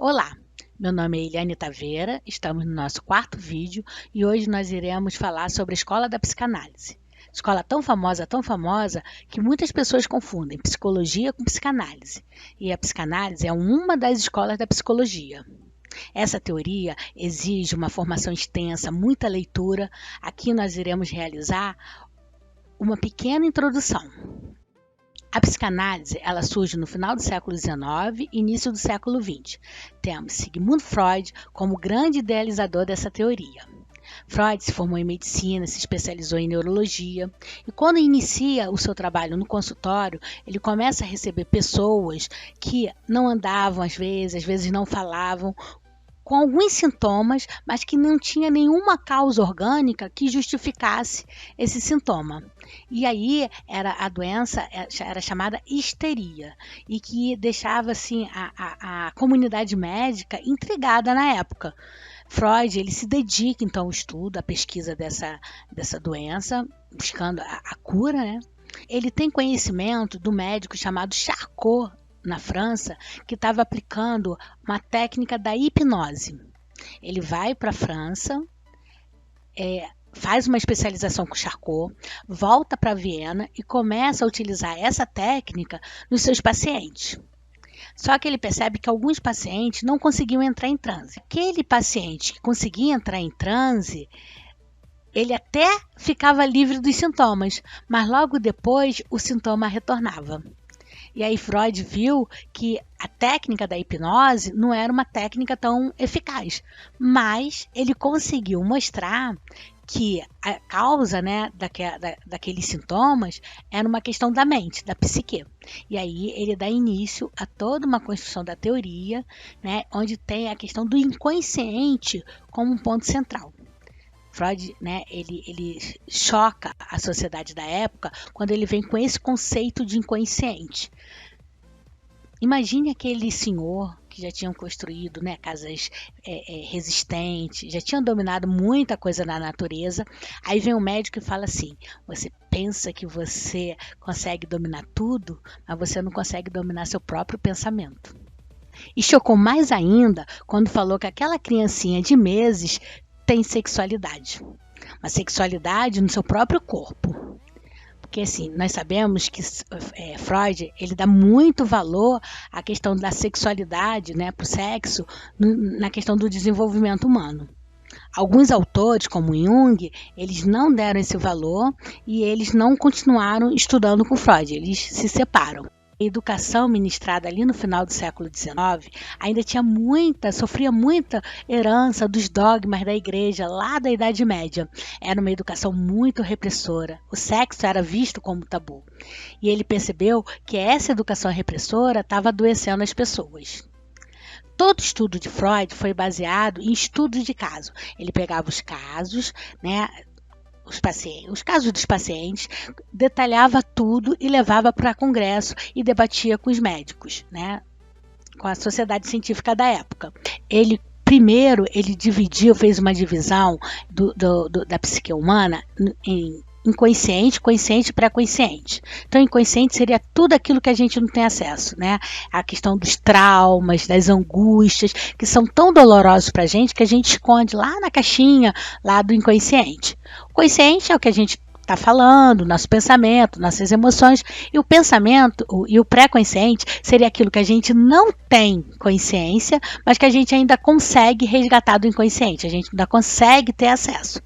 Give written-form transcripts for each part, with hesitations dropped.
Olá, meu nome é Eliane Taveira, estamos no nosso quarto vídeo e hoje nós iremos falar sobre a escola da psicanálise. Escola tão famosa que muitas pessoas confundem psicologia com psicanálise. E a psicanálise é uma das escolas da psicologia. Essa teoria exige uma formação extensa, muita leitura. Aqui nós iremos realizar uma pequena introdução. A psicanálise ela surge no final do século XIX e início do século XX. Temos Sigmund Freud como grande idealizador dessa teoria. Freud se formou em medicina, se especializou em neurologia e quando inicia o seu trabalho no consultório, ele começa a receber pessoas que não andavam às vezes não falavam, com alguns sintomas, mas que não tinha nenhuma causa orgânica que justificasse esse sintoma. E aí a doença era chamada histeria e que deixava assim, a comunidade médica intrigada na época. Freud ele se dedica então ao estudo, à pesquisa dessa doença, buscando a cura, né? Ele tem conhecimento do médico chamado Charcot, na França, que estava aplicando uma técnica da hipnose. Ele vai para a França, faz uma especialização com Charcot, volta para Viena e começa a utilizar essa técnica nos seus pacientes. Só que ele percebe que alguns pacientes não conseguiam entrar em transe. Aquele paciente que conseguia entrar em transe, ele até ficava livre dos sintomas, mas logo depois o sintoma retornava. E aí Freud viu que a técnica da hipnose não era uma técnica tão eficaz, mas ele conseguiu mostrar que a causa, né, daqueles sintomas era uma questão da mente, da psique. E aí ele dá início a toda uma construção da teoria, né, onde tem a questão do inconsciente como um ponto central. Freud, né, ele choca a sociedade da época quando ele vem com esse conceito de inconsciente. Imagine aquele senhor que já tinham construído, né, casas resistentes, já tinham dominado muita coisa na natureza. Aí vem um médico e fala assim: você pensa que você consegue dominar tudo, mas você não consegue dominar seu próprio pensamento. E chocou mais ainda quando falou que aquela criancinha de meses tem sexualidade, uma sexualidade no seu próprio corpo. Porque assim, nós sabemos que Freud ele dá muito valor à questão da sexualidade, né, para o sexo, na questão do desenvolvimento humano. Alguns autores, como Jung, eles não deram esse valor e eles não continuaram estudando com Freud, eles se separam. A educação ministrada ali no final do século XIX ainda sofria muita herança dos dogmas da igreja lá da Idade Média. Era uma educação muito repressora. O sexo era visto como tabu. E ele percebeu que essa educação repressora estava adoecendo as pessoas. Todo estudo de Freud foi baseado em estudos de caso. Ele pegava os casos, né, os casos dos pacientes, detalhava tudo e levava para congresso e debatia com os médicos, né, com a sociedade científica da época. Primeiro, ele fez uma divisão da psique humana em inconsciente, consciente e pré-consciente. Então, inconsciente seria tudo aquilo que a gente não tem acesso, né? A questão dos traumas, das angústias, que são tão dolorosos para a gente que a gente esconde lá na caixinha lá do inconsciente. O consciente é o que a gente está falando, nosso pensamento, nossas emoções, e o pensamento e o pré-consciente seria aquilo que a gente não tem consciência, mas que a gente ainda consegue resgatar do inconsciente, a gente ainda consegue ter acesso.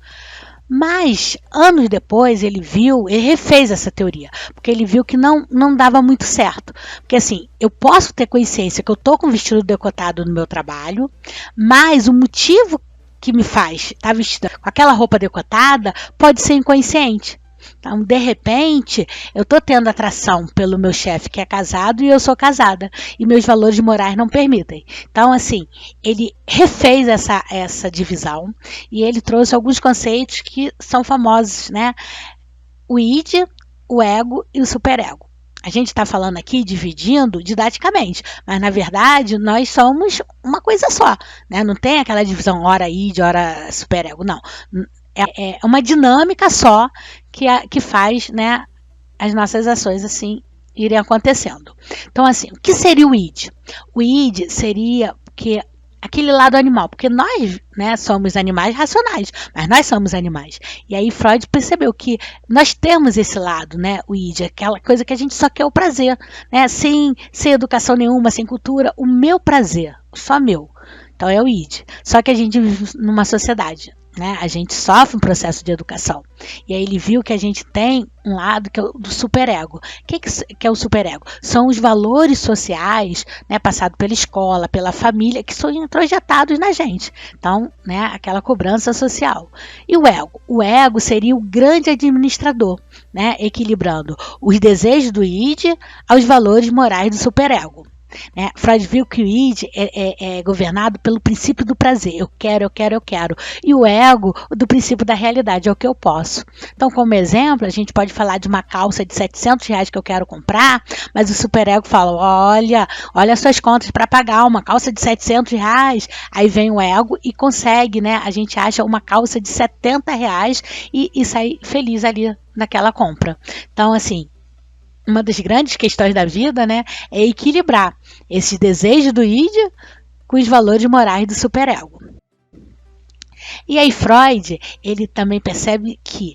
Mas, anos depois, ele refez essa teoria, porque ele viu que não dava muito certo. Porque assim, eu posso ter consciência que eu estou com vestido decotado no meu trabalho, mas o motivo que me faz estar vestida com aquela roupa decotada pode ser inconsciente. Então, de repente, eu estou tendo atração pelo meu chefe que é casado e eu sou casada. E meus valores morais não permitem. Então, assim, ele refez essa divisão e ele trouxe alguns conceitos que são famosos, né? O id, o ego e o superego. A gente está falando aqui dividindo didaticamente, mas na verdade nós somos uma coisa só, né? Não tem aquela divisão ora id, ora superego, não. É uma dinâmica só que faz, né, as nossas ações assim irem acontecendo. Então, assim, o que seria o id? O id seria porque aquele lado animal, porque nós, né, somos animais racionais, mas nós somos animais. E aí Freud percebeu que nós temos esse lado, né, o id, aquela coisa que a gente só quer o prazer, né, sem educação nenhuma, sem cultura, o meu prazer, só meu. Então é o id. Só que a gente vive numa sociedade, né? A gente sofre um processo de educação. E aí ele viu que a gente tem um lado que é o do superego. O que é o superego? São os valores sociais, né, passados pela escola, pela família, que são introjetados na gente. Então, né, aquela cobrança social. E o ego? O ego seria o grande administrador, né, equilibrando os desejos do id aos valores morais do superego. Né? Freud viu que o id é governado pelo princípio do prazer. Eu quero, eu quero, eu quero. E o ego do princípio da realidade, é o que eu posso. Então, como exemplo, a gente pode falar de uma calça de R$700 que eu quero comprar, mas o superego fala, olha as suas contas para pagar uma calça de R$700. Aí vem o ego e consegue, né? A gente acha uma calça de R$70 e sai feliz ali naquela compra. Então, assim, uma das grandes questões da vida, né, é equilibrar esse desejo do id com os valores morais do superego. E aí Freud, ele também percebe que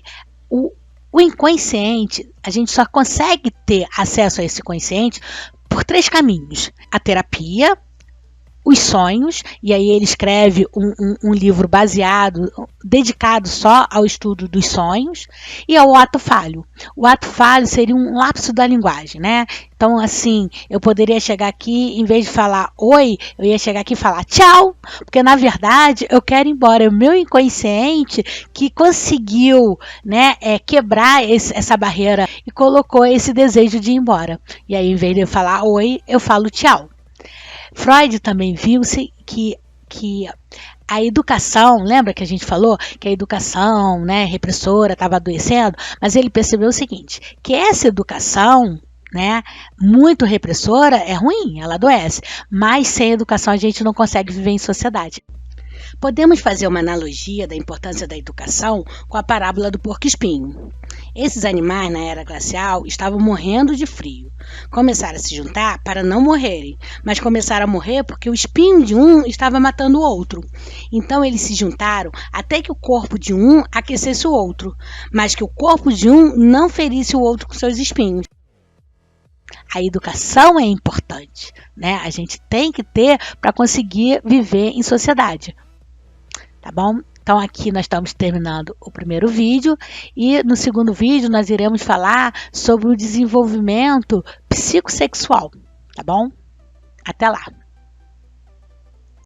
o inconsciente, a gente só consegue ter acesso a esse consciente por 3 caminhos: a terapia, os sonhos, e aí ele escreve um livro dedicado só ao estudo dos sonhos, e ao ato falho. O ato falho seria um lapso da linguagem, né? Então, assim, eu poderia chegar aqui, em vez de falar oi, eu ia chegar aqui e falar tchau, porque na verdade eu quero ir embora. É o meu inconsciente que conseguiu, né, quebrar essa barreira e colocou esse desejo de ir embora. E aí, em vez de eu falar oi, eu falo tchau. Freud também viu-se que a educação, lembra que a gente falou que a educação, né, repressora estava adoecendo, mas ele percebeu o seguinte, que essa educação, né, muito repressora é ruim, ela adoece, mas sem educação a gente não consegue viver em sociedade. Podemos fazer uma analogia da importância da educação com a parábola do porco-espinho. Esses animais, na era glacial, estavam morrendo de frio. Começaram a se juntar para não morrerem, mas começaram a morrer porque o espinho de um estava matando o outro. Então eles se juntaram até que o corpo de um aquecesse o outro, mas que o corpo de um não ferisse o outro com seus espinhos. A educação é importante, né? A gente tem que ter para conseguir viver em sociedade. Tá bom? Então aqui nós estamos terminando o primeiro vídeo e no segundo vídeo nós iremos falar sobre o desenvolvimento psicossexual, tá bom? Até lá!